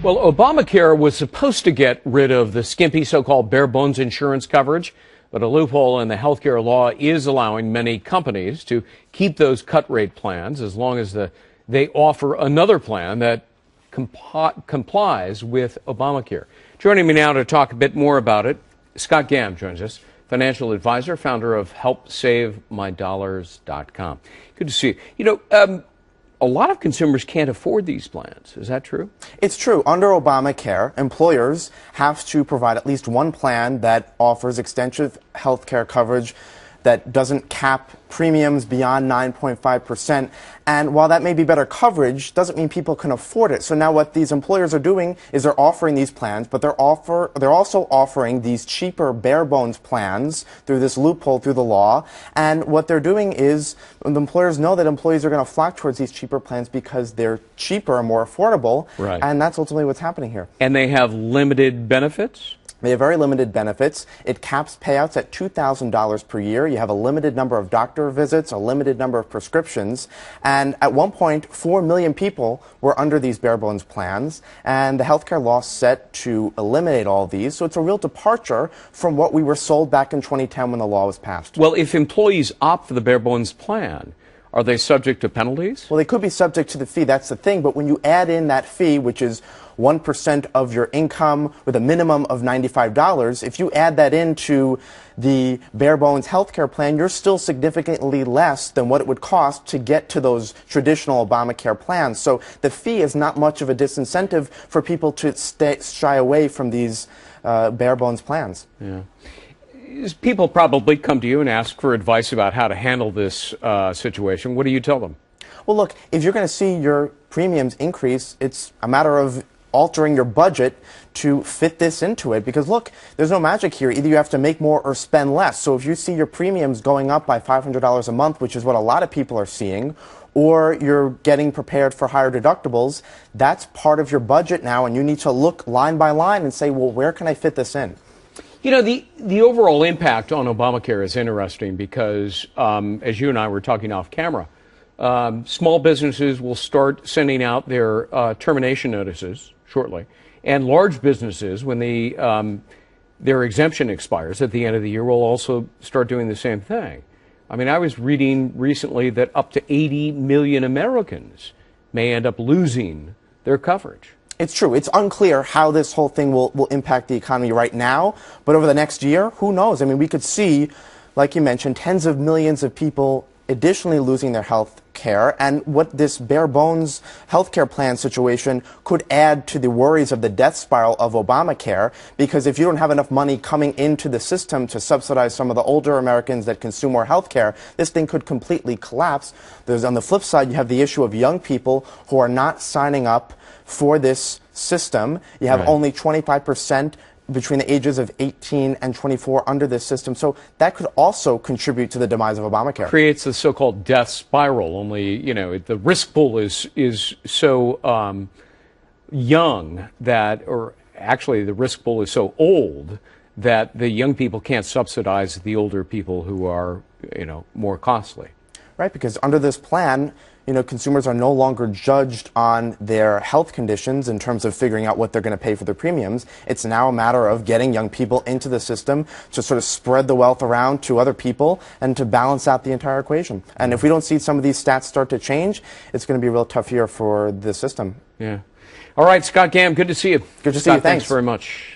Well, Obamacare was supposed to get rid of the skimpy so-called bare bones insurance coverage, but a loophole in the healthcare law is allowing many companies to keep those cut rate plans as long as they offer another plan that complies with Obamacare. Joining me now to talk a bit more about it, Scott Gamm joins us, financial advisor, founder of HelpSaveMyDollars.com. Good to see you. A lot of consumers can't afford these plans. Is that true? It's true. Under Obamacare, employers have to provide at least one plan that offers extensive health care coverage that doesn't cap premiums beyond 9.5%. And while that may be better coverage, doesn't mean people can afford it. So now what these employers are doing is they're offering these plans, but they're also offering these cheaper bare bones plans through this loophole through the law. And what they're doing is the employers know that employees are going to flock towards these cheaper plans because they're cheaper and more affordable. Right. And that's ultimately what's happening here. And they have limited benefits? They have very limited benefits. It caps payouts at $2,000 per year. You have a limited number of doctor visits, a limited number of prescriptions. And at one point, 4 million people were under these bare bones plans. And the healthcare law set to eliminate all these. So it's a real departure from what we were sold back in 2010 when the law was passed. Well, if employees opt for the bare bones plan, are they subject to penalties? Well, they could be subject to the fee. That's the thing. But when you add in that fee, which is 1% of your income with a minimum of $95, if you add that into the bare bones healthcare plan, you're still significantly less than what it would cost to get to those traditional Obamacare plans. So the fee is not much of a disincentive for people to shy away from these bare bones plans. Yeah. People probably come to you and ask for advice about how to handle this situation. What do you tell them? Well, look, if you're going to see your premiums increase, it's a matter of altering your budget to fit this into it. Because, look, there's no magic here. Either you have to make more or spend less. So if you see your premiums going up by $500 a month, which is what a lot of people are seeing, or you're getting prepared for higher deductibles, that's part of your budget now, and you need to look line by line and say, well, where can I fit this in? You know, the overall impact on Obamacare is interesting because, as you and I were talking off camera, small businesses will start sending out their termination notices shortly, and large businesses, when their exemption expires at the end of the year, will also start doing the same thing. I mean, I was reading recently that up to 80 million Americans may end up losing their coverage. It's true. It's unclear how this whole thing will impact the economy right now, but over the next year, who knows? I mean, we could see, like you mentioned, tens of millions of people additionally losing their health care, and what this bare bones healthcare plan situation could add to the worries of the death spiral of Obamacare, because if you don't have enough money coming into the system to subsidize some of the older Americans that consume more health care, this thing could completely collapse. On the flip side, you have the issue of young people who are not signing up for this system. You have only 25% between the ages of 18 and 24 under this system. So that could also contribute to the demise of Obamacare. Creates the so-called death spiral, only, the risk pool is so young that, or actually the risk pool is so old that the young people can't subsidize the older people who are, more costly. Right, because under this plan, consumers are no longer judged on their health conditions in terms of figuring out what they're going to pay for their premiums. It's now a matter of getting young people into the system to sort of spread the wealth around to other people and to balance out the entire equation. And if we don't see some of these stats start to change, it's going to be a real tough year for the system. Yeah. All right, Scott Gamm, good to see you. Good to see you. Thanks very much.